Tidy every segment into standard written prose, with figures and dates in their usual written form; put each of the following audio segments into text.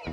And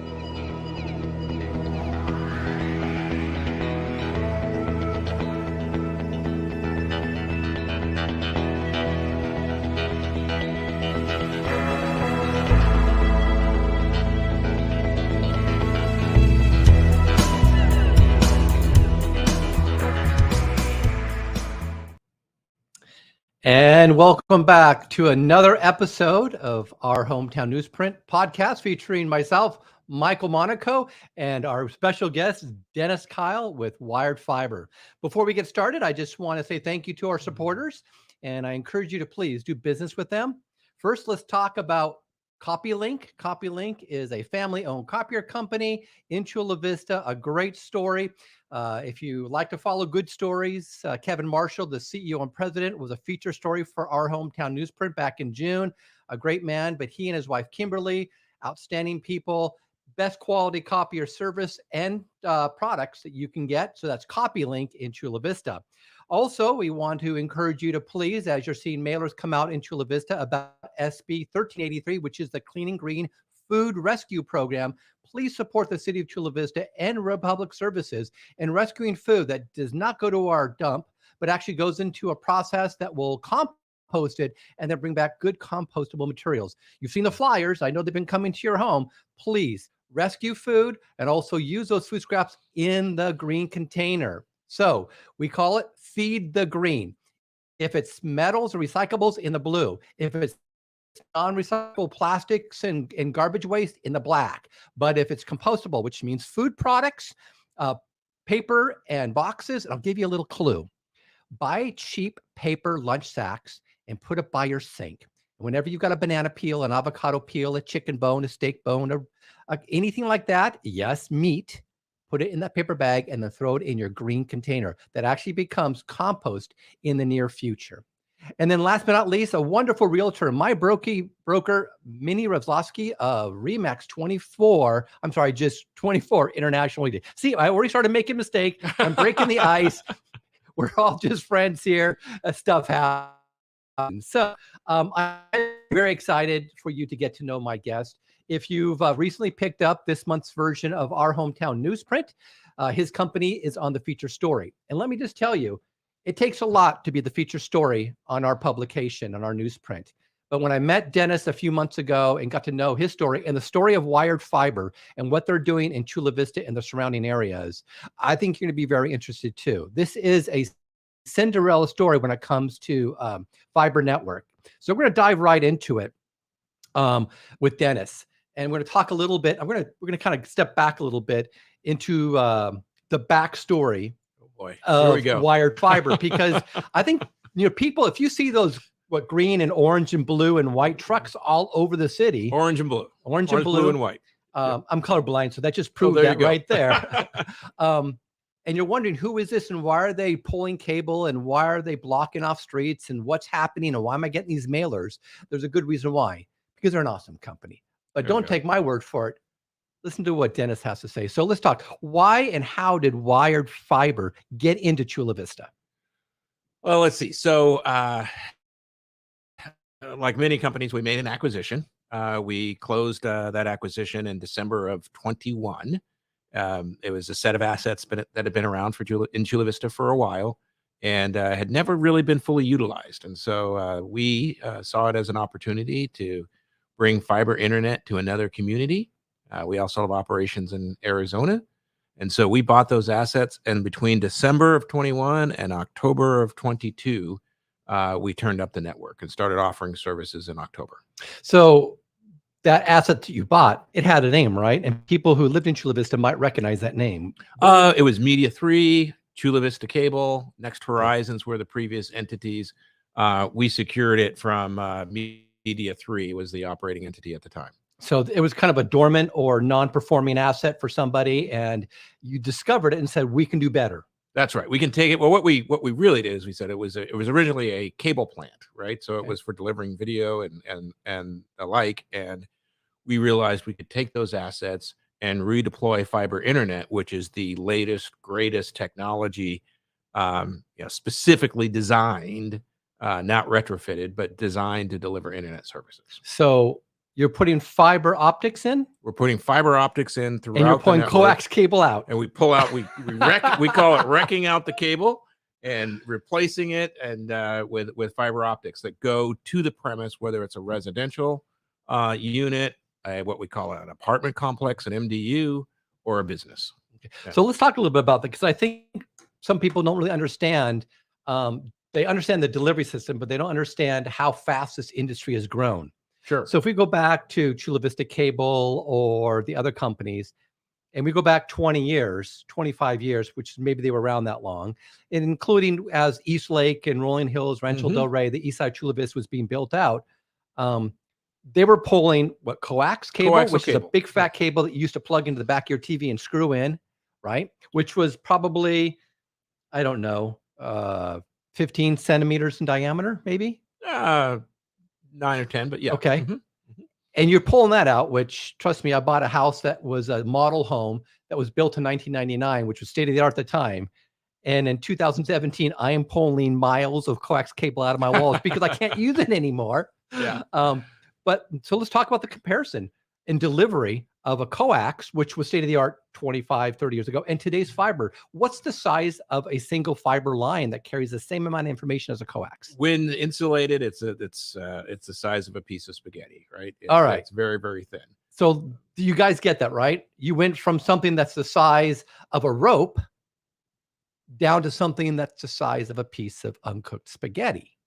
welcome back to another episode of our Hometown Newsprint podcast featuring myself, Michael Monaco, and our special guest, Dennis Kyle with Wyyerd Fiber. Before we get started, I just want to say thank you to our supporters, and I encourage you to please do business with them. First, let's talk about CopyLink. CopyLink is a family-owned copier company in Chula Vista, a great story. If you like to follow good stories, Kevin Marshall, the CEO and president, was a feature story for our Hometown Newsprint back in June. A great man, but he and his wife, Kimberly, outstanding people, best quality copier service and products that you can get. So that's CopyLink in Chula Vista. Also, we want to encourage you to please, as you're seeing mailers come out in Chula Vista about SB 1383, which is the Clean and Green Food Rescue Program, please support the City of Chula Vista and Republic Services in rescuing food that does not go to our dump, but actually goes into a process that will compost it and then bring back good compostable materials. You've seen the flyers. I know they've been coming to your home. Please rescue food and also use those food scraps in the green container. So we call it Feed the Green. If it's metals or recyclables, in the blue. If it's non-recyclable plastics and garbage waste, in the black. But if it's compostable, which means food products, paper and boxes, and I'll give you a little clue. Buy cheap paper lunch sacks and put it by your sink. Whenever you've got a banana peel, an avocado peel, a chicken bone, a steak bone, or anything like that, yes, meat, put it in that paper bag and then throw it in your green container. That actually becomes compost in the near future. And then last but not least, a wonderful realtor, my broker, Minnie Ravlowski of Remax 24. I'm sorry, just 24 International. See, I already started making a mistake. I'm breaking the ice. We're all just friends here. Stuff happens. So I'm very excited for you to get to know my guest. If you've recently picked up this month's version of our Hometown Newsprint, his company is on the feature story. And let me just tell you, it takes a lot to be the feature story on our publication, on our newsprint. But when I met Dennis a few months ago and got to know his story and the story of Wyyerd Fiber and what they're doing in Chula Vista and the surrounding areas, I think you're going to be very interested too. This is a Cinderella story when it comes to fiber network. So we're going to dive right into it with Dennis. And we're going to talk a little bit. We're going to kind of step back a little bit into the backstory of Wyyerd Fiber, because I think, people, if you see those green and orange and blue and white trucks all over the city, orange and blue and white. I'm colorblind, so that just proved that right there. And you're wondering, who is this and why are they pulling cable and why are they blocking off streets and what's happening and why am I getting these mailers? There's a good reason why, because they're an awesome company. But don't take my word for it. Listen to what Dennis has to say. So let's talk. Why and how did Wyyerd Fiber get into Chula Vista? Well, let's see. So like many companies, we made an acquisition. We closed that acquisition in December of 21. It was a set of assets that had been around in Chula Vista for a while and had never really been fully utilized. And so we saw it as an opportunity to bring fiber internet to another community. We also have operations in Arizona. And so we bought those assets. And between December of 21 and October of 22, we turned up the network and started offering services in October. So that asset that you bought, it had a name, right? And people who lived in Chula Vista might recognize that name. It was Media 3, Chula Vista Cable, Next Horizons were the previous entities. We secured it from Media 3 was the operating entity at the time. So it was kind of a dormant or non-performing asset for somebody, and you discovered it and said, we can do better. That's right. We can take it. Well, what we really did is we said it was originally a cable plant, right? So it was for delivering video and the like. And we realized we could take those assets and redeploy fiber internet, which is the latest, greatest technology, specifically designed, not retrofitted, but designed to deliver internet services. So You're putting fiber optics in, We're putting fiber optics in throughout, and you're pulling the network, coax cable out. and we pull out. We call it wrecking out the cable and replacing it, and with fiber optics that go to the premise, whether it's a residential unit, what we call an apartment complex, an MDU, or a business. Okay. Yeah. So let's talk a little bit about that, because I think some people don't really understand. They understand the delivery system, but they don't understand how fast this industry has grown. Sure. So if we go back to Chula Vista Cable or the other companies, and we go back 20 years, 25 years, which maybe they were around that long, and including as East Lake and Rolling Hills, Rancho Del Rey, the east side Chula Vista was being built out. They were pulling what, coax cable, which is a big fat cable that you used to plug into the back of your TV and screw in, right? Which was probably, I don't know, 15 centimeters in diameter, maybe? 9 or 10, but yeah. Okay. And you're pulling that out, which, trust me, I bought a house that was a model home that was built in 1999, which was state of the art at the time. And in 2017, I am pulling miles of coax cable out of my walls because I can't use it anymore. Yeah. But so let's talk about the comparison in delivery of a coax, which was state of the art 25, 30 years ago, and today's fiber. What's the size of a single fiber line that carries the same amount of information as a coax? When insulated, it's the size of a piece of spaghetti, right? All right. It's very, very thin. So you guys get that, right? You went from something that's the size of a rope down to something that's the size of a piece of uncooked spaghetti.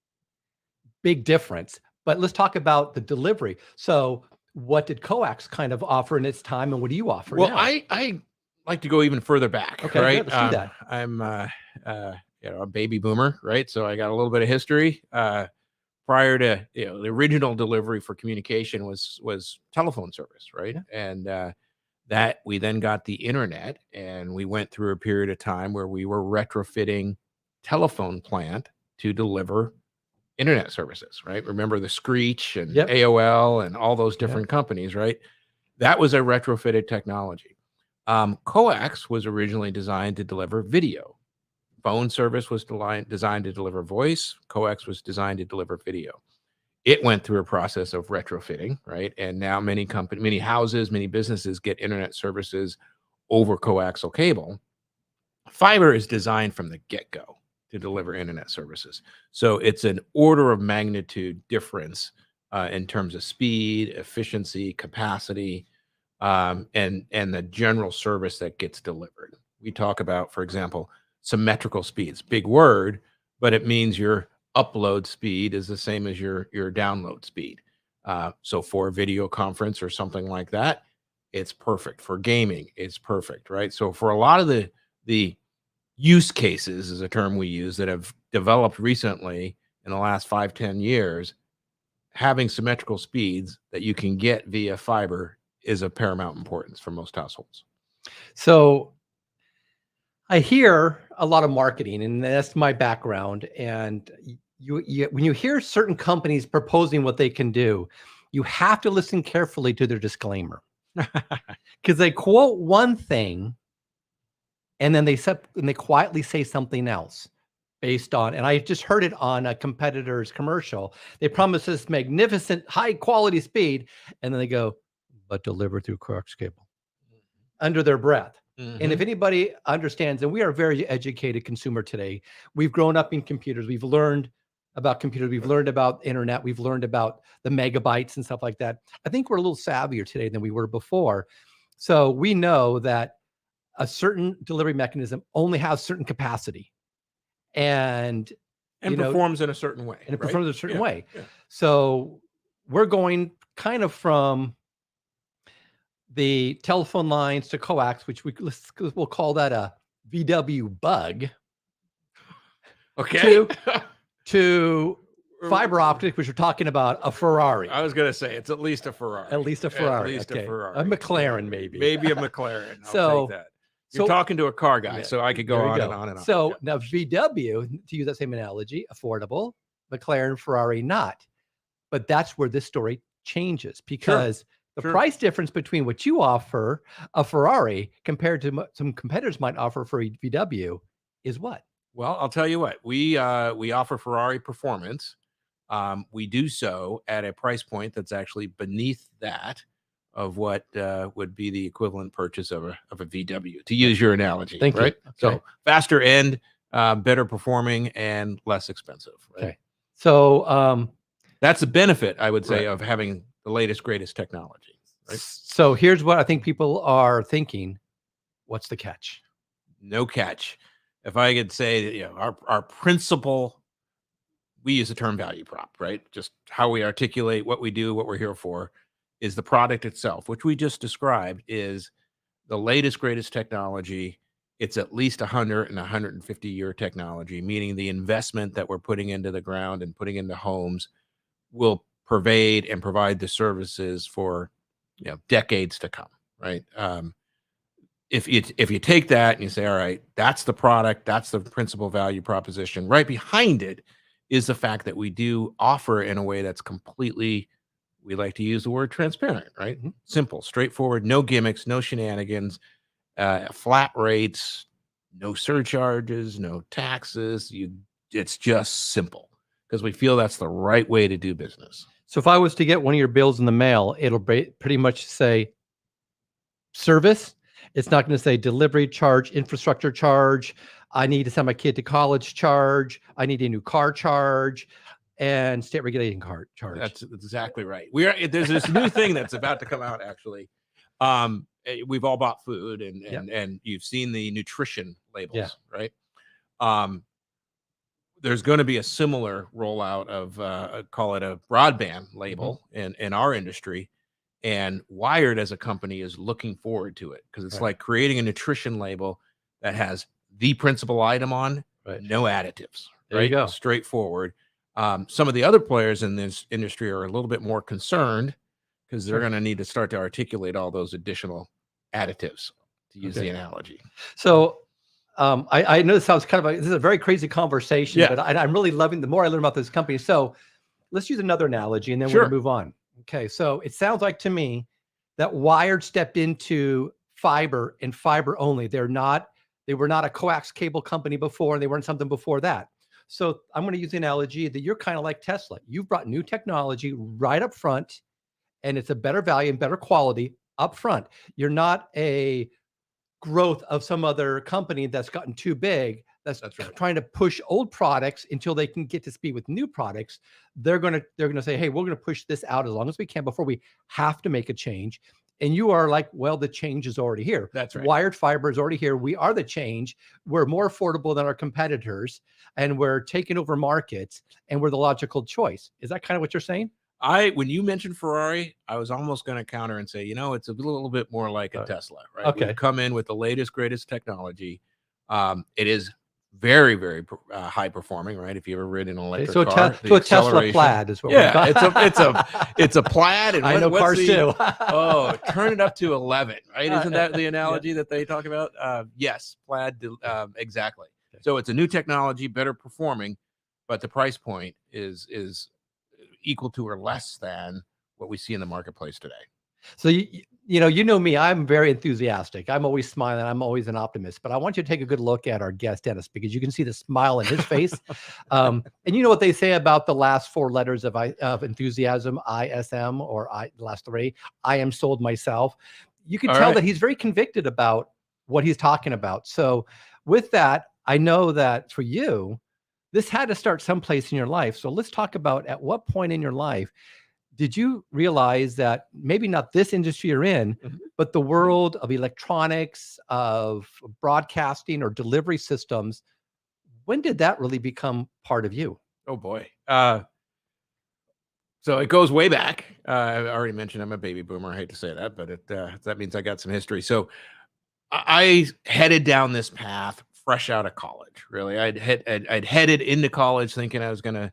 Big difference. But let's talk about the delivery. So what did coax kind of offer in its time, and what do you offer now? I like to go even further back, okay, right? Let's do that. I'm a baby boomer, right? So I got a little bit of history. Prior to the original delivery for communication was telephone service, right? Yeah. And that we then got the internet, and we went through a period of time where we were retrofitting telephone plant to deliver internet services, right? Remember the Screech and AOL and all those different companies, right? That was a retrofitted technology. Coax was originally designed to deliver video. Phone service was designed to deliver voice. Coax was designed to deliver video. It went through a process of retrofitting, right? And now many houses, many businesses get internet services over coaxial cable. Fiber is designed from the get-go to deliver internet services. So it's an order of magnitude difference in terms of speed, efficiency, capacity, and the general service that gets delivered. We talk about, for example, symmetrical speeds, big word, but it means your upload speed is the same as your download speed. So for a video conference or something like that, it's perfect. For gaming, it's perfect, right? So for a lot of the use cases is a term we use that have developed recently in the last 5-10 years, having symmetrical speeds that you can get via fiber is of paramount importance for most households. So I hear a lot of marketing, and that's my background. And when you hear certain companies proposing what they can do, you have to listen carefully to their disclaimer, because they quote one thing and then they quietly say something else based on, and I just heard it on a competitor's commercial. They promise this magnificent high quality speed, and then they go, but delivered through coax cable, under their breath. And if anybody understands, and we are a very educated consumer today, we've grown up in computers, we've learned about computers, we've learned about internet, we've learned about the megabytes and stuff like that. I think we're a little savvier today than we were before. So we know that a certain delivery mechanism only has certain capacity, and performs in a certain way. And it performs in a certain way. Yeah. So we're going kind of from the telephone lines to coax, which we'll call that a VW bug. Okay. To fiber optic, which we're talking about a Ferrari. I was going to say it's at least a Ferrari. At least a Ferrari. At least okay. a Ferrari. A McLaren, maybe. Maybe a McLaren. I'll take that. You're talking to a car guy, so I could go on and on and on. So now VW, to use that same analogy, affordable, McLaren, Ferrari, not. But that's where this story changes, because the price difference between what you offer, a Ferrari, compared to some competitors might offer for a VW, is what? Well, I'll tell you what. We offer Ferrari performance, we do so at a price point that's actually beneath that of what would be the equivalent purchase of a VW, to use your analogy. Thank you. Right. Okay. So faster end, better performing, and less expensive. Right? Okay. So that's the benefit, I would say, Right. of having the latest, greatest technology. Right? So here's what I think people are thinking. What's the catch? No catch. If I could say that, our principal, we use the term value prop, right? Just how we articulate what we do, what we're here for, is the product itself, which we just described is the latest, greatest technology. It's at least 100 and 150-year technology, meaning the investment that we're putting into the ground and putting into homes will pervade and provide the services for decades to come, right? If you take that and you say, all right, that's the product, that's the principal value proposition, right behind it is the fact that we do offer in a way that's completely, we like to use the word transparent, right? Mm-hmm. Simple, straightforward, no gimmicks, no shenanigans, flat rates, no surcharges, no taxes. It's just simple because we feel that's the right way to do business. So if I was to get one of your bills in the mail, it'll pretty much say service. It's not going to say delivery charge, infrastructure charge. I need to send my kid to college charge. I need a new car charge, and state regulating car charge. That's exactly right. There's this new thing that's about to come out. Actually, we've all bought food, and you've seen the nutrition labels, right? There's going to be a similar rollout of call it a broadband label in our industry. And Wyyerd as a company is looking forward to it because it's like creating a nutrition label that has the principal item on, no additives. There you go. Straightforward. Some of the other players in this industry are a little bit more concerned because they're going to need to start to articulate all those additional additives, to use the analogy. So I know this sounds this is a very crazy conversation, but I'm really loving the more I learn about this company. So let's use another analogy and then we'll move on. Okay, so it sounds like to me that Wyyerd stepped into fiber and fiber only. They were not a coax cable company before, and they weren't something before that. So I'm going to use the analogy that you're kind of like Tesla. You've brought new technology right up front, and it's a better value and better quality up front. You're not a growth of some other company that's gotten too big. That's right. Trying to push old products until they can get to speed with new products. They're gonna say, hey, we're gonna push this out as long as we can before we have to make a change. And you are like, well, the change is already here. That's right. Wyyerd fiber is already here. We are the change. We're more affordable than our competitors, and we're taking over markets, and we're the logical choice. Is that kind of what you're saying? When you mentioned Ferrari, I was almost going to counter and say, it's a little bit more like a Tesla, right? Okay. We've come in with the latest, greatest technology. It is very, very high performing, right? If you ever ridden an electric car, so a Tesla Plaid is what we're it's a Plaid. And I know cars too. Turn it up to 11, right? Isn't that the analogy that they talk about? Yes, Plaid, exactly. Okay. So it's a new technology, better performing, but the price point is equal to or less than what we see in the marketplace today. So you know me, I'm very enthusiastic. I'm always smiling. I'm always an optimist. But I want you to take a good look at our guest, Dennis, because you can see the smile in his face. And you know what they say about the last four letters of enthusiasm, ISM, or the last three. I am sold myself. You can tell that he's very convicted about what he's talking about. So with that, I know that for you, this had to start someplace in your life. So let's talk about at what point in your life did you realize that maybe not this industry you're in, but the world of electronics, of broadcasting or delivery systems, when did that really become part of you? Oh, boy. So it goes way back. I already mentioned I'm a baby boomer. I hate to say that, but that means I got some history. So I headed down this path fresh out of college, really. I'd headed into college thinking I was going to,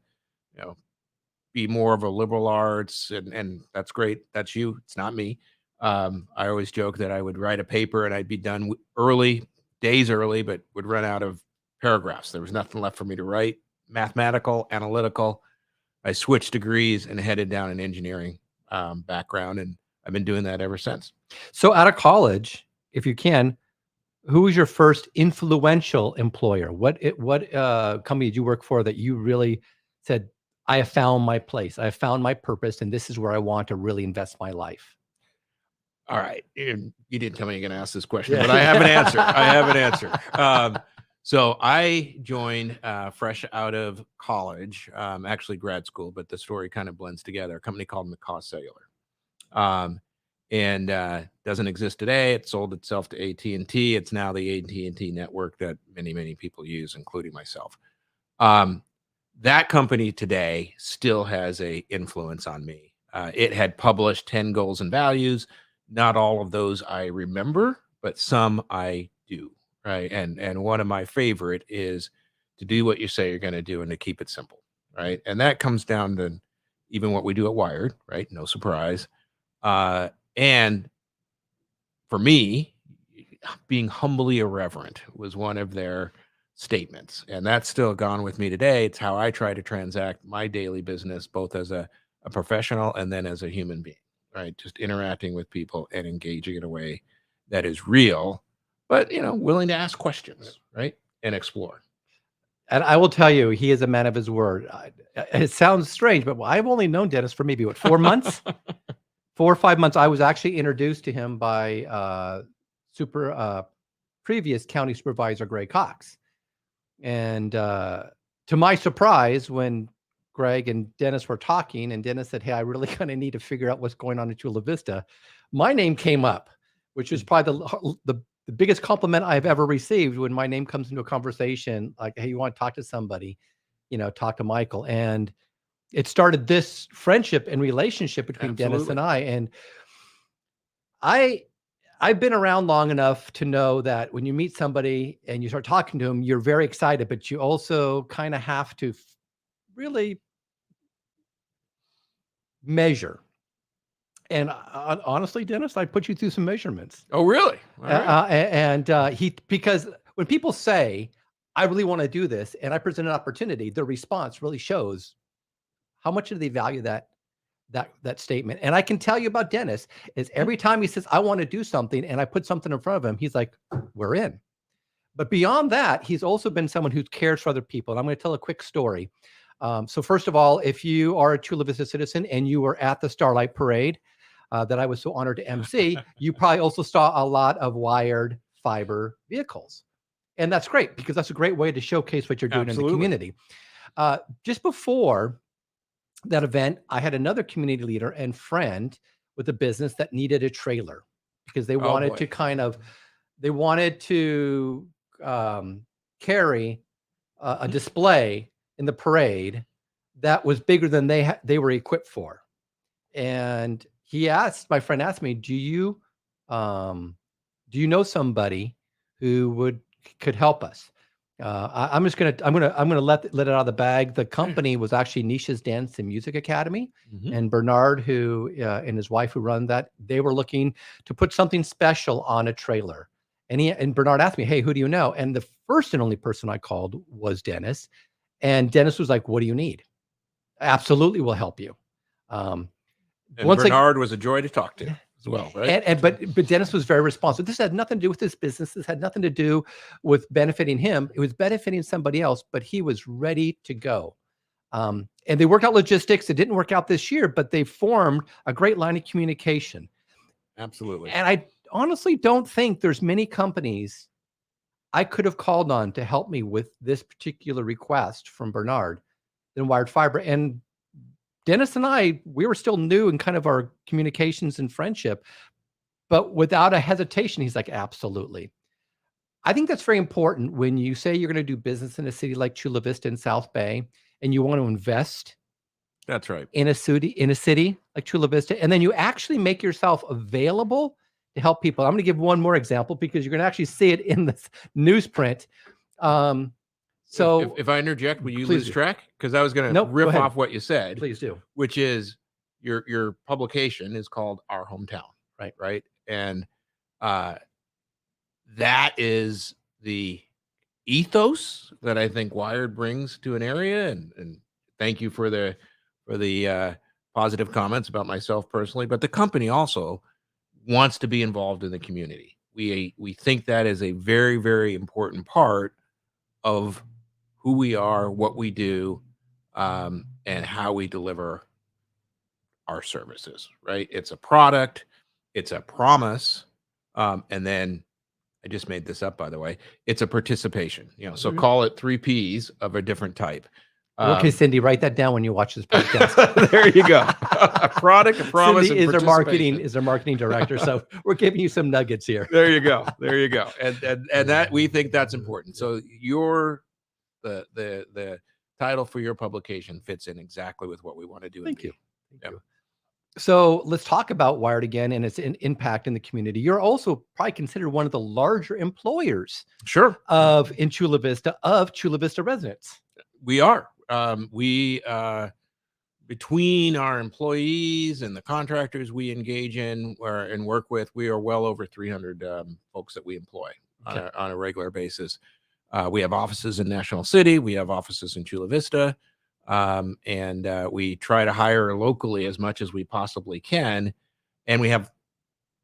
be more of a liberal arts, and that's great. That's you. It's not me. I always joke that I would write a paper and I'd be done days early, but would run out of paragraphs. There was nothing left for me to write. Mathematical, analytical. I switched degrees and headed down an engineering background, and I've been doing that ever since. So out of college, if you can, who was your first influential employer? What company did you work for that you really said, I have found my place. I have found my purpose, and this is where I want to really invest my life. All right. You didn't tell me you're going to ask this question, but I have an answer. I have an answer. So I joined fresh out of college, actually grad school, but the story kind of blends together. A company called McCaw Cellular, and doesn't exist today. It sold itself to AT&T. It's now the AT&T network that many people use, including myself. That company today still has a influence on me. It had published 10 goals and values. Not all of those I remember, but some I do, right? And one of my favorite is to do what you say you're going to do and to keep it simple, right? And that comes down to even what we do at Wyyerd, right? No surprise. And for me, being humbly irreverent was one of their statements, and that's still gone with me today. It's how I try to transact my daily business, both as a professional and then as a human being, right? Just interacting with people and engaging in a way that is real, but willing to ask questions, right? And explore. And I will tell you, he is a man of his word. It sounds strange, but I've only known Dennis for maybe 4 months, 4 or 5 months. I was actually introduced to him by previous county supervisor Greg Cox, and to my surprise, when Greg and Dennis were talking, and Dennis said, "Hey, I really kind of need to figure out what's going on in Chula Vista," my name came up, which is probably the biggest compliment I've ever received when my name comes into a conversation. Like, "Hey, you want to talk to somebody? Talk to Michael." And it started this friendship and relationship between Dennis and I. And I've been around long enough to know that when you meet somebody and you start talking to them, you're very excited, but you also kind of have to really measure. And honestly, Dennis, I put you through some measurements. Oh, really? Right. Because when people say, "I really want to do this," and I present an opportunity, their response really shows how much do they value that statement. And I can tell you about Dennis is every time he says, "I want to do something," and I put something in front of him, he's like, "We're in." But beyond that, he's also been someone who cares for other people. And I'm going to tell a quick story. So first of all, if you are a Chula Vista citizen and you were at the Starlight Parade that I was so honored to MC, you probably also saw a lot of Wyyerd fiber vehicles. And that's great because that's a great way to showcase what you're doing in the community. Just before that event, I had another community leader and friend with a business that needed a trailer because they wanted to carry a display in the parade that was bigger than they were equipped for. And my friend asked me, do you know somebody who could help us? I'm gonna let it out of the bag. The company was actually Nisha's Dance and Music Academy, and Bernard, who and his wife who run that, they were looking to put something special on a trailer. And Bernard asked me, "Hey, who do you know?" And the first and only person I called was Dennis, and Dennis was like, "What do you need? Absolutely, we'll help you." And Bernard was a joy to talk to as well, right? But Dennis was very responsive. This had nothing to do with his business. This had nothing to do with benefiting him. It was benefiting somebody else, but he was ready to go. And they worked out logistics. It didn't work out this year, but they formed a great line of communication. Absolutely. And I honestly don't think there's many companies I could have called on to help me with this particular request from Bernard than Wyyerd Fiber. And Dennis and I, we were still new in kind of our communications and friendship, but without a hesitation, he's like, "Absolutely." I think that's very important when you say you're going to do business in a city like Chula Vista in South Bay, and you want to invest. That's right. In a city like Chula Vista, and then you actually make yourself available to help people. I'm going to give one more example because you're going to actually see it in this newsprint. So if I interject, will you lose track? Because I was going to riff off what you said. Please do. Which is your publication is called Our Hometown, right? And that is the ethos that I think Wyyerd brings to an area. And thank you for the positive comments about myself personally, but the company also wants to be involved in the community. We think that is a very, very important part of who we are, what we do, and and how we deliver our services, right? It's a product, it's a promise, and then I just made this up, by the way. It's a participation, so call it 3 Ps of a different type. Okay, Cindy, write that down when you watch this podcast. There you go. A product, a promise, Cindy and is our marketing director. So we're giving you some nuggets here. There you go. There you go. And that, we think that's important. So the title for your publication fits in exactly with what we want to do. Thank you. So let's talk about Wyyerd again and its impact in the community. You're also probably considered one of the larger employers, in Chula Vista, of Chula Vista residents. We are. Between our employees and the contractors we engage in and work with, we are well over 300 folks that we employ on a regular basis. We have offices in National City. We have offices in Chula Vista. And we try to hire locally as much as we possibly can. And we have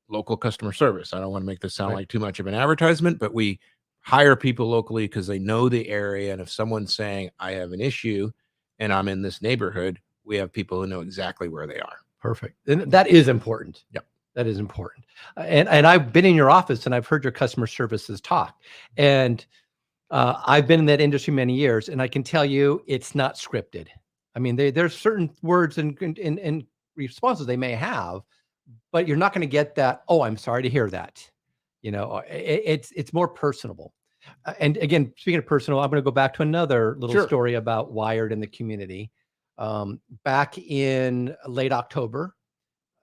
local customer service. I don't want to make this sound like too much of an advertisement, but we hire people locally because they know the area. And if someone's saying, I have an issue and I'm in this neighborhood, we have people who know exactly where they are. Perfect. And that is important. Yep. That is important. And I've been in your office and I've heard your customer services talk. And I've been in that industry many years, and I can tell you it's not scripted. I mean, there's certain words and responses they may have, but you're not going to get that. Oh, I'm sorry to hear that. It's more personable. And again, speaking of personal, I'm going to go back to another little story about Wyyerd in the community. Back in late October,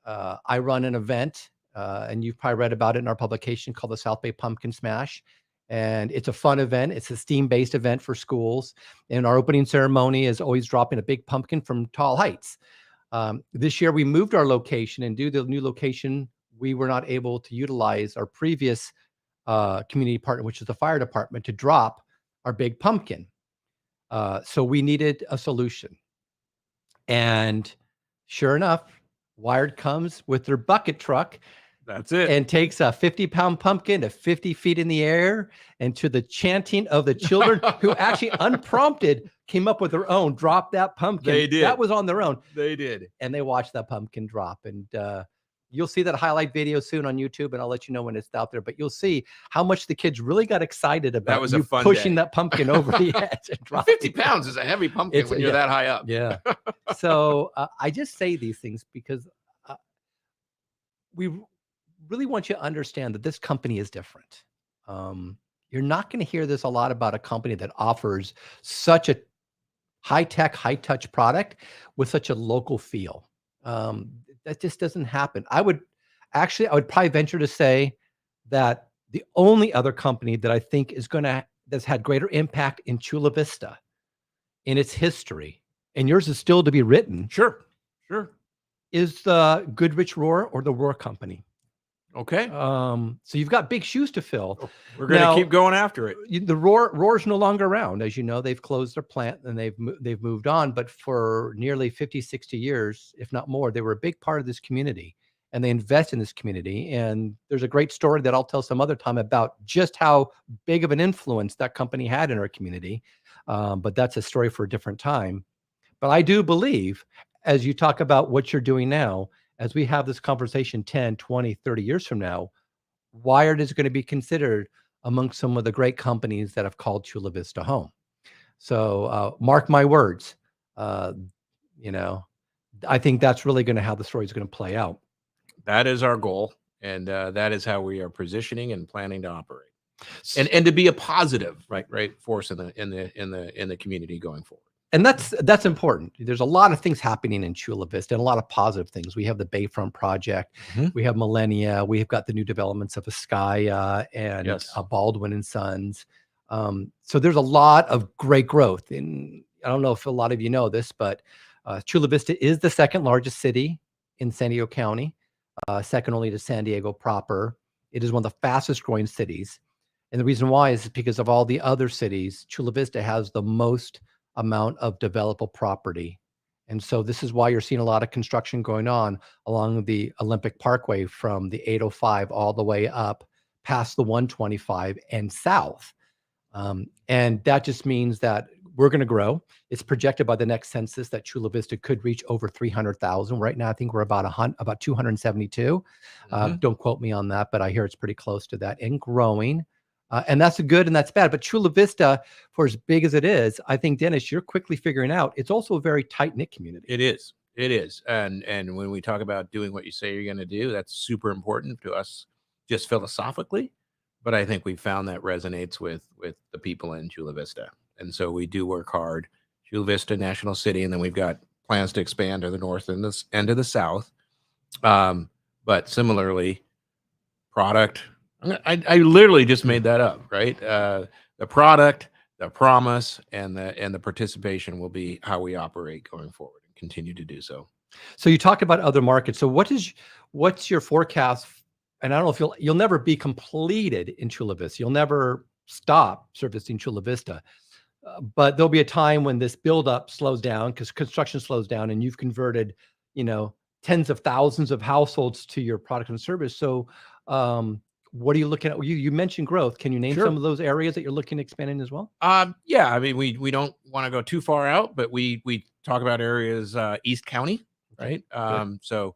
I run an event, and you've probably read about it in our publication, called the South Bay Pumpkin Smash. And it's a fun event. It's a STEAM-based event for schools. And our opening ceremony is always dropping a big pumpkin from tall heights. This year, we moved our location, and due to the new location, we were not able to utilize our previous community partner, which is the fire department, to drop our big pumpkin. So we needed a solution. And sure enough, Wyyerd comes with their bucket truck. That's it. And takes a 50-pound pumpkin to 50 feet in the air, and to the chanting of the children who actually unprompted came up with their own, dropped that pumpkin. They did. That was on their own. They did. And they watched that pumpkin drop. And you'll see that highlight video soon on YouTube, and I'll let you know when it's out there. But you'll see how much the kids really got excited about that was you a fun pushing day. That pumpkin over the edge. And 50 pounds is a heavy pumpkin when you're that high up. Yeah. So I just say these things because we really want you to understand that this company is different. You're not going to hear this a lot about a company that offers such a high-tech, high-touch product with such a local feel. That just doesn't happen. I would probably venture to say that the only other company that I think that's had greater impact in Chula Vista in its history, and yours is still to be written. Sure. Is the Goodrich Roar or the Roar Company. Okay. So you've got big shoes to fill. We're going to keep going after it. The Roar's no longer around. As you know, they've closed their plant and they've moved on. But for nearly 50, 60 years, if not more, they were a big part of this community, and they invest in this community. And there's a great story that I'll tell some other time about just how big of an influence that company had in our community. But that's a story for a different time. But I do believe, as you talk about what you're doing now, as we have this conversation 10, 20, 30 years from now, Wyyerd is going to be considered among some of the great companies that have called Chula Vista home. So mark my words. I think that's really going to how the story is going to play out. That is our goal, and that is how we are positioning and planning to operate, and to be a positive force in the community going forward. And that's important. There's a lot of things happening in Chula Vista, and a lot of positive things. We have the Bayfront project. We have Millennia. We've got the new developments of Askaya and Baldwin and Sons. So there's a lot of great growth. And I don't know if a lot of you know this, but Chula Vista is the second largest city in San Diego County, second only to San Diego proper. It is one of the fastest growing cities. And the reason why is because of all the other cities, Chula Vista has the most amount of developable property. And so this is why you're seeing a lot of construction going on along the Olympic Parkway from the 805 all the way up past the 125 and south. And that just means that we're going to grow. It's projected by the next census that Chula Vista could reach over 300,000. Right now, I think we're about 272. Don't quote me on that, but I hear it's pretty close to that and growing. And that's good and that's bad. But Chula Vista, for as big as it is, I think, Dennis, you're quickly figuring out it's also a very tight-knit community. It is. It is. And when we talk about doing what you say you're going to do, that's super important to us just philosophically. But I think we found that resonates with the people in Chula Vista. And so we do work hard. Chula Vista, National City, and then we've got plans to expand to the north and to the south. But similarly, product. I literally just made that up, right? The product, the promise, and the participation will be how we operate going forward and continue to do so. So you talked about other markets. So what's your forecast? And I don't know if you'll never be completed in Chula Vista. You'll never stop servicing Chula Vista. But there'll be a time when this buildup slows down because construction slows down and you've converted, tens of thousands of households to your product and service. So what are you looking at? You mentioned growth. Can you name some of those areas that you're looking to expand in as well? Yeah, I mean, we don't want to go too far out, but we talk about areas East County, right? So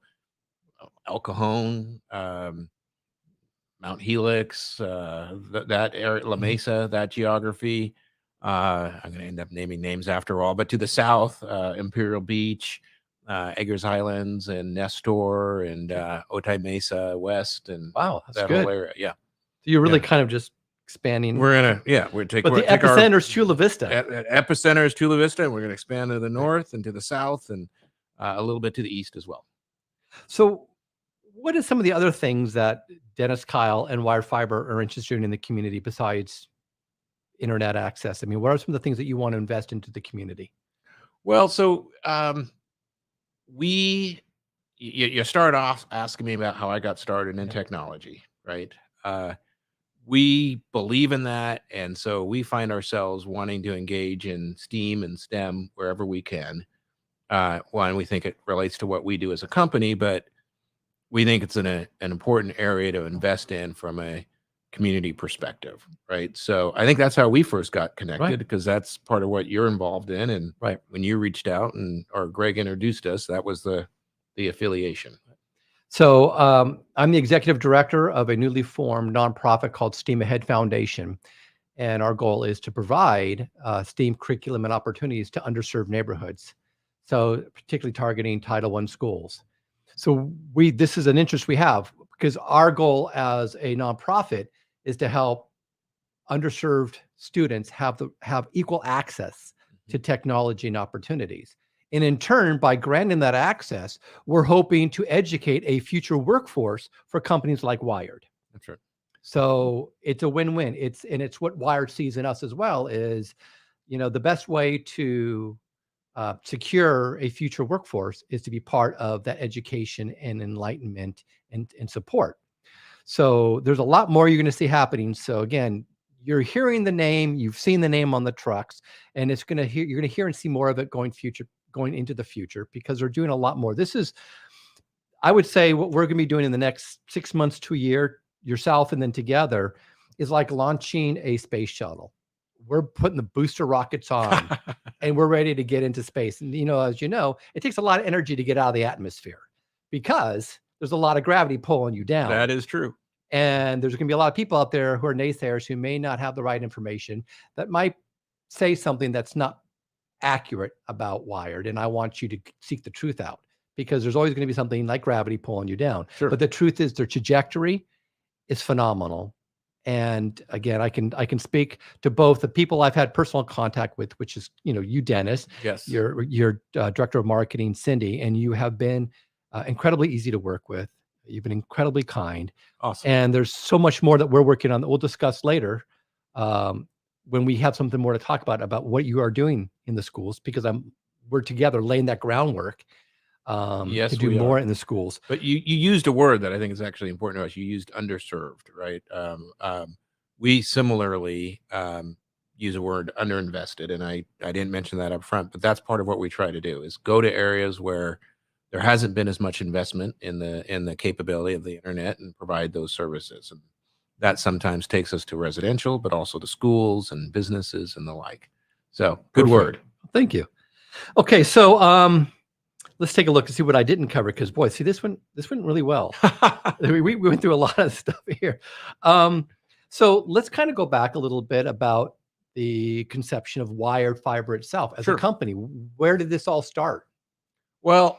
El Cajon, Mount Helix, that area, La Mesa, that geography. I'm going to end up naming names after all, but to the south, Imperial Beach, Eggers Islands, and Nestor, and Otay Mesa West, and wow, that's that good. whole area. Yeah. So you're really kind of just expanding. We're taking. But the epicenter is Chula Vista. Epicenter is Chula Vista, and we're going to expand to the north and to the south, and a little bit to the east as well. So, what are some of the other things that Dennis, Kyle, and Wyyerd Fiber are interested in the community besides internet access? I mean, what are some of the things that you want to invest into the community? Well, so you start off asking me about how I got started in technology, right? We believe in that, and so we find ourselves wanting to engage in STEAM and STEM wherever we can. One, we think it relates to what we do as a company, but we think it's an important area to invest in from a community perspective, right? So I think that's how we first got connected, because that's part of what you're involved in. And when you reached out or Greg introduced us, that was the affiliation. So I'm the executive director of a newly formed nonprofit called STEAM Ahead Foundation. And our goal is to provide STEAM curriculum and opportunities to underserved neighborhoods. So particularly targeting Title I schools. So this is an interest we have because our goal as a nonprofit is to help underserved students have equal access to technology and opportunities. And in turn, by granting that access, we're hoping to educate a future workforce for companies like Wyyerd. That's right. So it's a win-win. It's what Wyyerd sees in us as well is, the best way to secure a future workforce is to be part of that education and enlightenment and support. So there's a lot more you're going to see happening. So again, you're hearing the name, you've seen the name on the trucks, and you're going to hear and see more of it going into the future because they're doing a lot more. This is, I would say, what we're going to be doing in the next 6 months to a year, yourself and then together, is like launching a space shuttle. We're putting the booster rockets on and we're ready to get into space. And, as you know, it takes a lot of energy to get out of the atmosphere because there's a lot of gravity pulling you down. That is true. And there's going to be a lot of people out there who are naysayers who may not have the right information that might say something that's not accurate about Wyyerd. And I want you to seek the truth out because there's always going to be something like gravity pulling you down. Sure. But the truth is their trajectory is phenomenal. And again, I can speak to both the people I've had personal contact with, which is, you, Dennis, yes, your director of marketing, Cindy, and you have been incredibly easy to work with. You've been incredibly kind. Awesome. And there's so much more that we're working on that we'll discuss later when we have something more to talk about what you are doing in the schools, because we're together laying that groundwork to do more in the schools. But you used a word that I think is actually important to us. You used underserved, right? We similarly use a word underinvested, and I didn't mention that up front, but that's part of what we try to do is go to areas where there hasn't been as much investment in the capability of the internet and provide those services. And that sometimes takes us to residential, but also to schools and businesses and the like. So good Perfect. word. Thank you. Okay, so let's take a look and see what I didn't cover, because boy, see, this went really well. we went through a lot of stuff here. So let's kind of go back a little bit about the conception of Wyyerd Fiber itself as Sure. a company. Where did this all start? Well,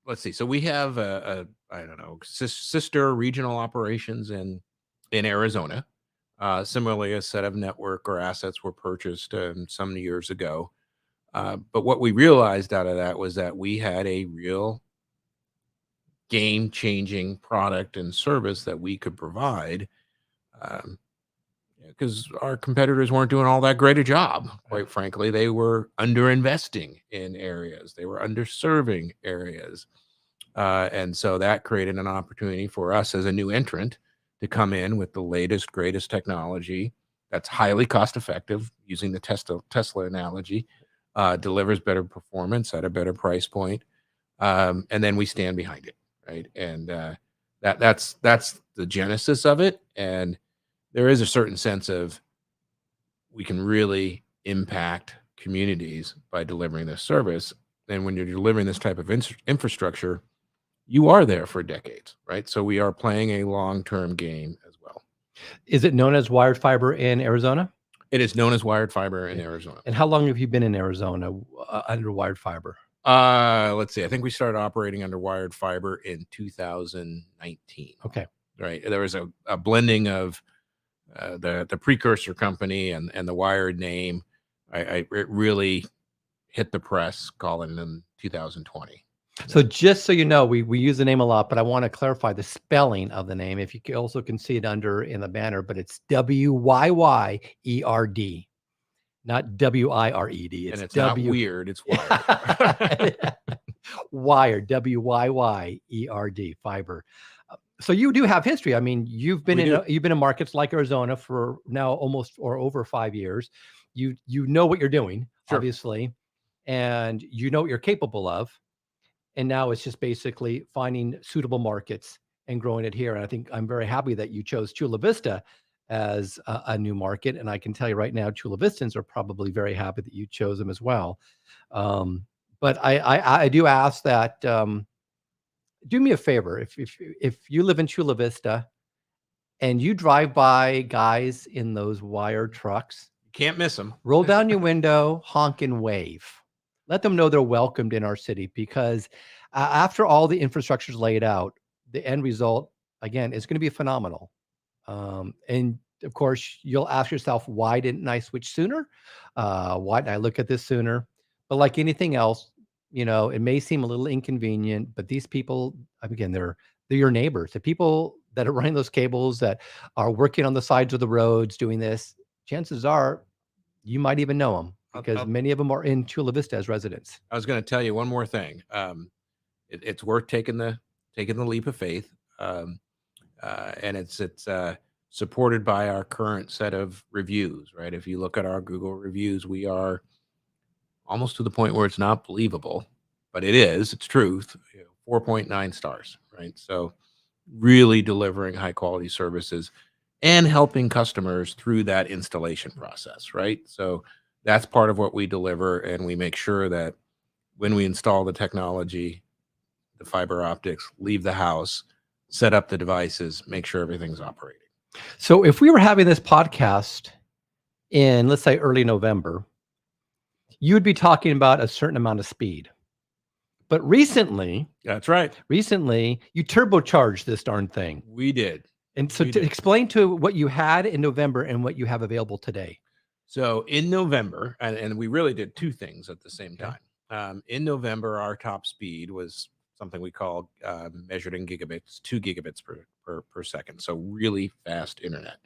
let's see. So we have I don't know, sister regional operations in Arizona. Similarly, a set of network or assets were purchased some years ago. But what we realized out of that was that we had a real game-changing product and service that we could provide, because our competitors weren't doing all that great a job. Quite frankly, they were underinvesting in areas. They were underserving areas. And so that created an opportunity for us as a new entrant to come in with the latest, greatest technology that's highly cost effective, using the Tesla analogy, delivers better performance at a better price point. And then we stand behind it, right? And that's the genesis of it. And there is a certain sense of we can really impact communities by delivering this service. And when you're delivering this type of infrastructure, you are there for decades, right? So we are playing a long-term game as well. Is it known as Wyyerd Fiber in Arizona? It is known as Wyyerd Fiber in Arizona. And how long have you been in Arizona under Wyyerd Fiber? Let's see. I think we started operating under Wyyerd Fiber in 2019. Okay. Right. There was a blending of the precursor company and the Wyyerd name. It really hit the press calling in 2020. So just so you know, we use the name a lot, but I want to clarify the spelling of the name. If you also can see it under in the banner, but it's Wyyerd, not Wired. And it's not weird, it's wired. Wyyerd, Wyyerd, fiber. So you do have history. I mean, you've been in markets like Arizona for now almost or over 5 years. You know what you're doing, Sure. Obviously, and you know what you're capable of. And now it's just basically finding suitable markets and growing it here. And I think I'm very happy that you chose Chula Vista as a new market. And I can tell you right now, Chula Vistans are probably very happy that you chose them as well. But I do ask that, do me a favor. If you live in Chula Vista and you drive by guys in those Wyyerd trucks, You can't miss them. roll down your window, honk and wave. Let them know they're welcomed in our city, because after all the infrastructure is laid out, the end result, again, is going to be phenomenal. And of course, you'll ask yourself, why didn't I switch sooner? Why didn't I look at this sooner? But like anything else, it may seem a little inconvenient, but these people, again, they're your neighbors. The people that are running those cables, that are working on the sides of the roads doing this, chances are you might even know them, because many of them are in Chula Vista as residents. I was going to tell you one more thing. It's worth taking the leap of faith, and it's supported by our current set of reviews. Right, if you look at our Google reviews, we are almost to the point where it's not believable, but it is. It's truth. 4.9 stars. Right, so really delivering high quality services and helping customers through that installation process. Right, so that's part of what we deliver, and we make sure that when we install the technology, the fiber optics, leave the house, set up the devices, make sure everything's operating. So if we were having this podcast in, let's say, early November, you would be talking about a certain amount of speed. But recently, That's right. you turbocharged this darn thing. We did. And so explain to what you had in November and what you have available today. So in November, and we really did two things at the same time. In November, our top speed was something we called, measured in gigabits, 2 gigabits per second. So really fast internet.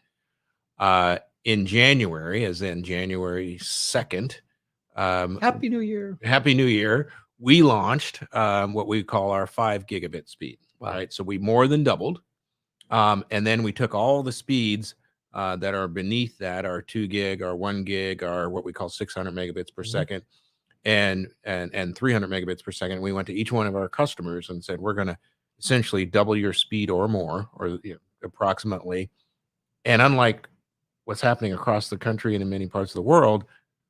In January, as in January 2nd. Happy New Year. Happy New Year. We launched what we call our 5 gigabit speed. Wow. Right, so we more than doubled. And then we took all the speeds that are beneath that, our 2 gig, our 1 gig, our what we call 600 megabits per second, and 300 megabits per second. We went to each one of our customers and said, we're going to essentially double your speed or more, or approximately. And unlike what's happening across the country and in many parts of the world,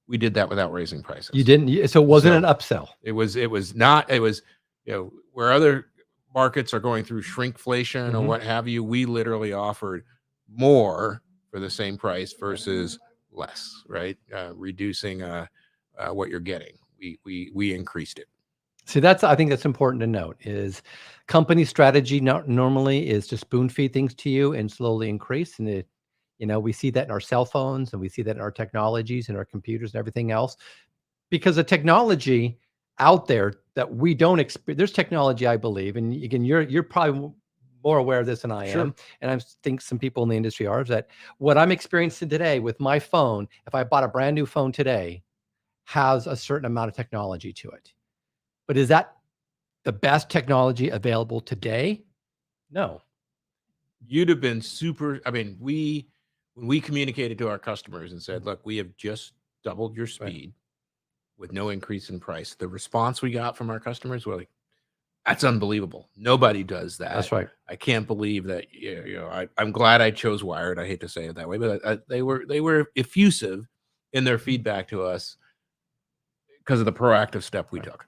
we did that without raising prices. You didn't, so it wasn't an upsell. It was not, it was, where other markets are going through shrinkflation or what have you, we literally offered more for the same price versus less, right? Reducing what you're getting. We increased it. See, I think that's important to note, is company strategy normally is to spoon feed things to you and slowly increase. And we see that in our cell phones, and we see that in our technologies and our computers and everything else, because the technology out there that we don't experience, there's technology, I believe, and again, you're probably more aware of this than I am, and I think some people in the industry are, is that what I'm experiencing today with my phone, if I bought a brand new phone today, has a certain amount of technology to it. But is that the best technology available today? No. You'd have been super. I mean, when we communicated to our customers and said, look, we have just doubled your speed with no increase in price, the response we got from our customers was like, that's unbelievable. Nobody does that. That's right. I can't believe that. I'm glad I chose Wyyerd. I hate to say it that way, but they were effusive in their feedback to us because of the proactive step we took.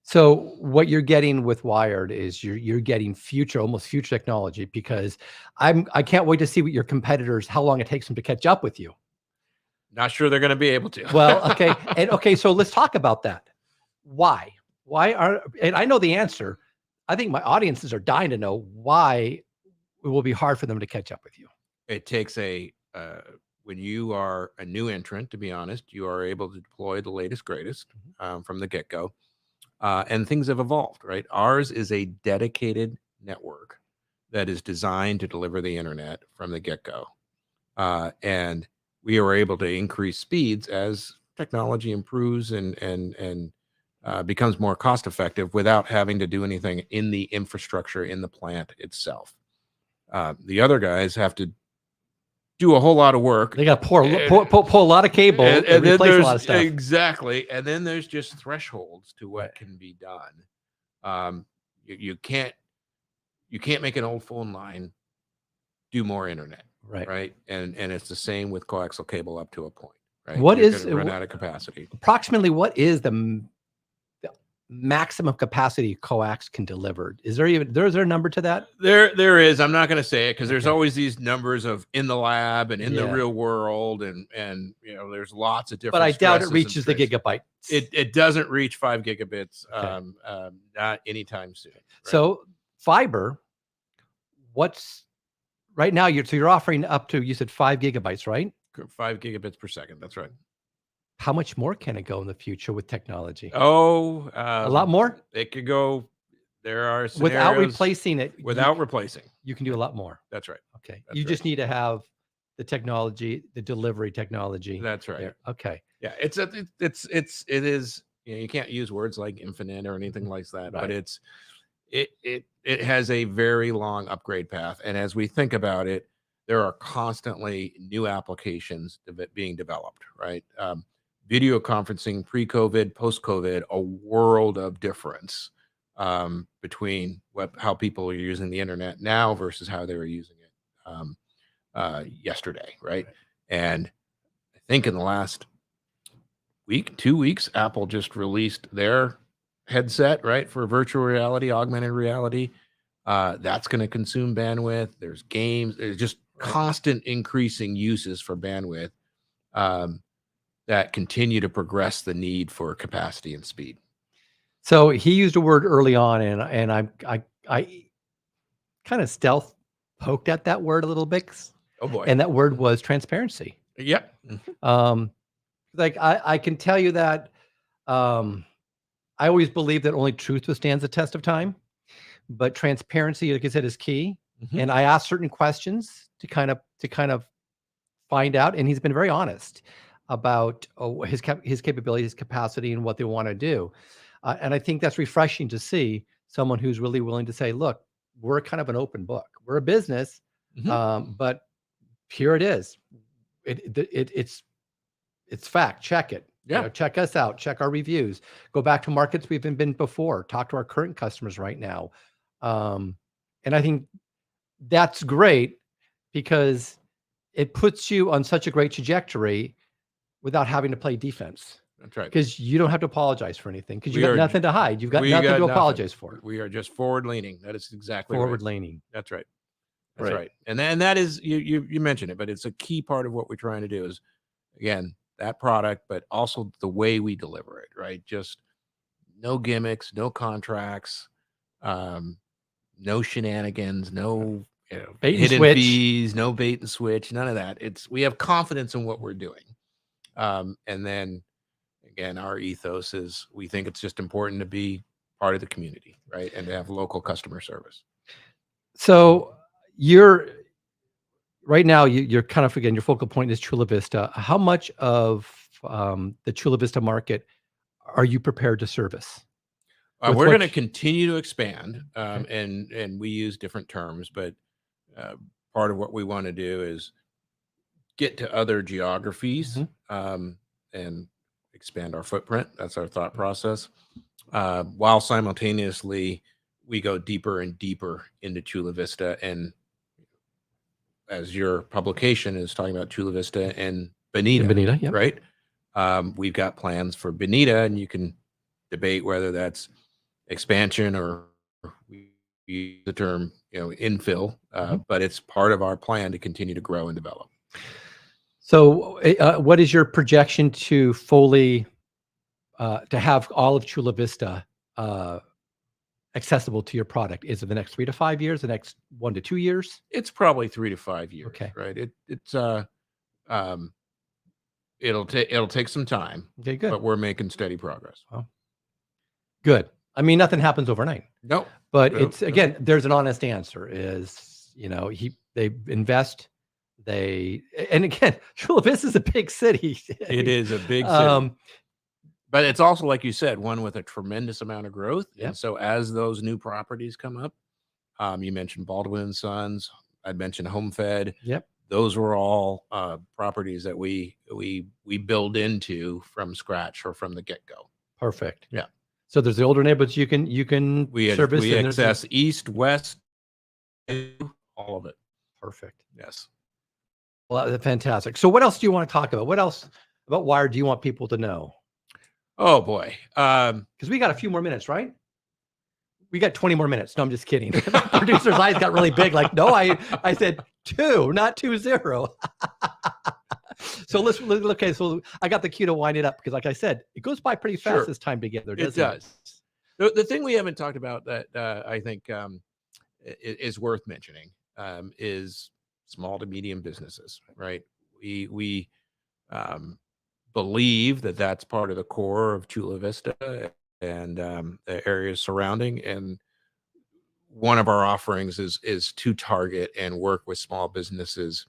So what you're getting with Wyyerd is you're getting almost future technology, because I can't wait to see what your competitors, how long it takes them to catch up with you. Not sure they're going to be able to. Well, okay. So let's talk about that. Why? And I know the answer. I think my audiences are dying to know why it will be hard for them to catch up with you. It takes when you are a new entrant, to be honest, you are able to deploy the latest, greatest from the get-go. And things have evolved, right? Ours is a dedicated network that is designed to deliver the internet from the get-go. And we are able to increase speeds as technology improves and becomes more cost effective without having to do anything in the infrastructure in the plant itself. The other guys have to do a whole lot of work. They got to pull a lot of cable and replace a lot of stuff. Exactly. And then there's just thresholds to what can be done. You can't make an old phone line do more internet. Right. And it's the same with coaxial cable up to a point. Right. What You're is gonna run out of capacity? Approximately, what is the maximum capacity coax can deliver? Is there a number to that? There is. I'm not going to say it because there's always these numbers of in the lab and in the real world, and there's lots of different. But I doubt it reaches the gigabyte. It doesn't reach 5 gigabits. Not anytime soon. Right? So fiber, what's right now? You're offering up to, you said 5 gigabytes, right? 5 gigabits per second. That's right. How much more can it go in the future with technology? Oh, a lot more. It could go. There are scenarios without replacing it. Without replacing, you can do a lot more. That's right. Okay, you just need to have the technology, the delivery technology. That's right. There. Okay. Yeah, it is. You can't use words like infinite or anything like that, but it has a very long upgrade path, and as we think about it, there are constantly new applications being developed. Right. Video conferencing, pre-COVID, post-COVID, a world of difference between how people are using the internet now versus how they were using it yesterday, right? And I think in the last 2 weeks, Apple just released their headset, right, for virtual reality, augmented reality. That's going to consume bandwidth. There's games. There's just constant increasing uses for bandwidth. That continue to progress the need for capacity and speed. So he used a word early on, and I kind of stealth poked at that word a little bit. Oh boy! And that word was transparency. Yep. Like I can tell you that I always believe that only truth withstands the test of time, but transparency, like I said, is key. And I asked certain questions to kind of find out, and he's been very honest about his capabilities, his capacity, and what they want to do. And I think that's refreshing to see someone who's really willing to say, look, we're kind of an open book. We're a business, but here it is. It's fact. Check it. Yeah. Check us out. Check our reviews. Go back to markets we've been before. Talk to our current customers right now. And I think that's great because it puts you on such a great trajectory without having to play defense. That's right. Because you don't have to apologize for anything because you We got are- nothing to hide. You've got we nothing got to nothing. apologize for. We are just forward leaning. That is exactly right. Forward leaning. That's right. That's right. And that is, you mentioned it, but it's a key part of what we're trying to do is, again, that product, but also the way we deliver it, right? Just no gimmicks, no contracts, no shenanigans, no Bait and hidden switch. fees, no bait and switch, none of that. We have confidence in what we're doing. And then again, our ethos is we think it's just important to be part of the community, right? And to have local customer service. So you're right now, you're kind of, again, your focal point is Chula Vista. How much of the Chula Vista market are you prepared to service? We're going to continue to expand, and we use different terms, but part of what we want to do is get to other geographies and expand our footprint. That's our thought process. While simultaneously, we go deeper and deeper into Chula Vista. And as your publication is talking about Chula Vista and Bonita, yep. right? We've got plans for Bonita, and you can debate whether that's expansion or we use the term, infill, but it's part of our plan to continue to grow and develop. So what is your projection to fully, to have all of Chula Vista accessible to your product? Is it the next 3 to 5 years, the next 1 to 2 years? It's probably 3 to 5 years, Okay. Right? It'll take some time. Okay, good. But we're making steady progress. Well, good. I mean, nothing happens overnight. No. But it's, again, there's an honest answer is, they invest, and again, Chula Vista is a big city. It is a big city. But it's also, like you said, one with a tremendous amount of growth. Yep. And so as those new properties come up, you mentioned Baldwin & Sons, I'd mentioned HomeFed. Yep. Those were all properties that we build into from scratch or from the get-go. Perfect. Yeah. So there's the older neighborhoods you can service. We access east, west, all of it. Perfect. Yes. Well, that's fantastic. So what else do you want to talk about? What else about Wyyerd do you want people to know? Oh boy. Because we got a few more minutes, right? We got 20 more minutes. No, I'm just kidding. The producer's eyes got really big. Like, no, I said 2, not 20. So let's okay. So I got the cue to wind it up because, like I said, it goes by pretty fast this time together. It does. The thing we haven't talked about that I think is worth mentioning is small to medium businesses. Right? We believe that that's part of the core of Chula Vista and the areas surrounding. And one of our offerings is to target and work with small businesses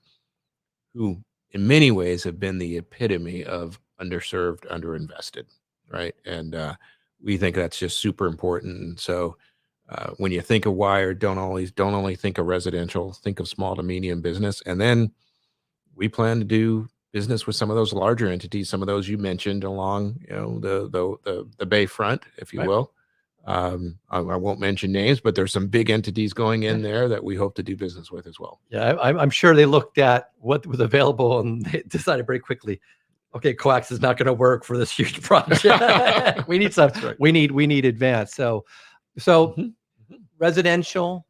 who in many ways have been the epitome of underserved, underinvested, right? And we think that's just super important. And so when you think of Wyyerd, don't only think of residential, think of small to medium business. And then we plan to do business with some of those larger entities, some of those you mentioned along, the Bayfront, if you will. I won't mention names, but there's some big entities going in there that we hope to do business with as well. Yeah, I'm sure they looked at what was available and they decided very quickly, okay, coax is not going to work for this huge project. We need some. Right. We need advance. So residential,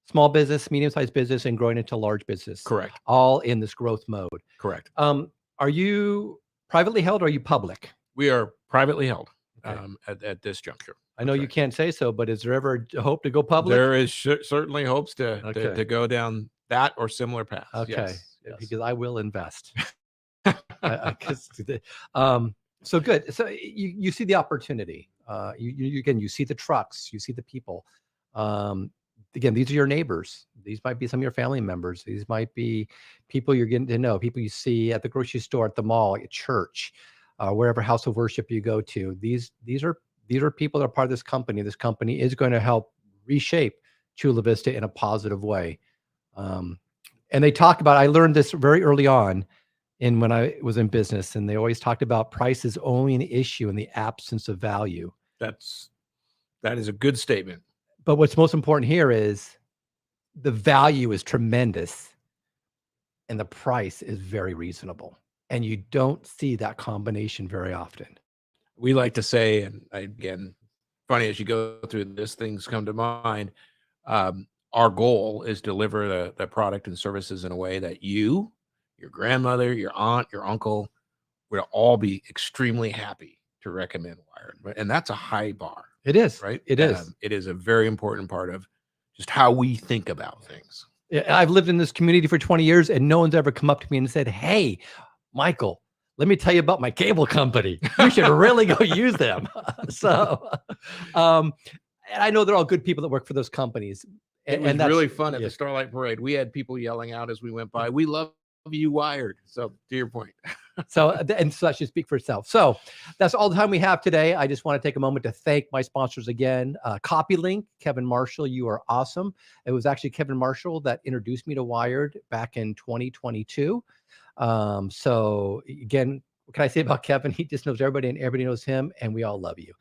small business, medium-sized business, and growing into large business. Correct. All in this growth mode. Correct. Are you privately held or are you public? We are privately held. Okay. At this juncture. I know you can't say so, but is there ever a hope to go public? There is certainly hopes to go down that or similar paths. Okay, yes. Because I will invest. So good. So you see the opportunity. You see the trucks, you see the people. Again, these are your neighbors. These might be some of your family members. These might be people you're getting to know, people you see at the grocery store, at the mall, at church. Wherever house of worship you go to, these are people that are part of this company. This company is going to help reshape Chula Vista in a positive way. And they talk about, I learned this very early on when I was in business, and they always talked about price is only an issue in the absence of value. That is a good statement. But what's most important here is the value is tremendous and the price is very reasonable. And you don't see that combination very often. We like to say, and again, funny as you go through this, things come to mind. Our goal is deliver the product and services in a way that you, your grandmother, your aunt, your uncle would all be extremely happy to recommend Wyyerd. And that's a high bar. It is. Right? It is. It is a very important part of just how we think about things. I've lived in this community for 20 years and no one's ever come up to me and said, "Hey, Michael, let me tell you about my cable company. You should really go use them." So, and I know they're all good people that work for those companies. It was And that's really fun at yeah. the Starlight Parade. We had people yelling out as we went by, "We love you, Wyyerd." So to your point. So, and so that should speak for itself. So that's all the time we have today. I just want to take a moment to thank my sponsors again. CopyLink, Kevin Marshall, you are awesome. It was actually Kevin Marshall that introduced me to Wyyerd back in 2022. So again, what can I say about Kevin? He just knows everybody and everybody knows him, and we all love you.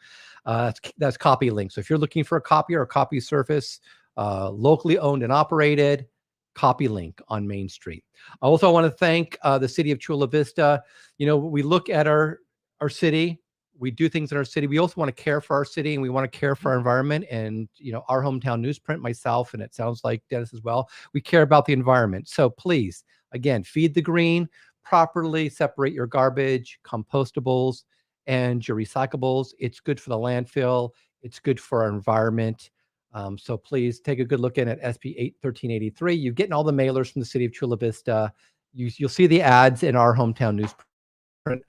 That's CopyLink. So if you're looking for a copy or a copy service, locally owned and operated, CopyLink on Main Street. I also want to thank the city of Chula Vista. You know, we look at our city, we do things in our city. We also want to care for our city and we want to care for our environment. And, you know, our hometown newsprint, myself, and it sounds like Dennis as well, we care about the environment. So please, again, feed the green, properly separate your garbage, compostables, and your recyclables. It's good for the landfill. It's good for our environment. So please take a good look in at SB 1383. You're getting all the mailers from the city of Chula Vista. You'll see the ads in our hometown newsprint.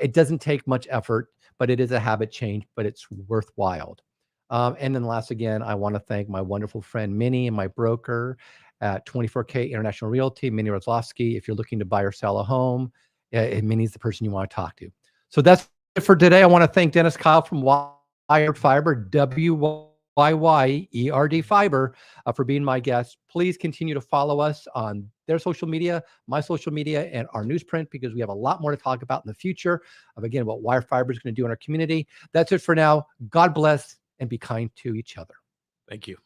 It doesn't take much effort, but it is a habit change, but it's worthwhile. And then last, again, I want to thank my wonderful friend Minnie and my broker at 24K International Realty, Minnie Rozlowski. If you're looking to buy or sell a home, Minnie's the person you want to talk to. So that's it for today. I want to thank Dennis Kyle from Wyyerd Fiber, Wyyerd Fiber, for being my guest. Please continue to follow us on their social media, my social media, and our newsprint, because we have a lot more to talk about in the future of, again, what Wyyerd Fiber is going to do in our community. That's it for now. God bless and be kind to each other. Thank you.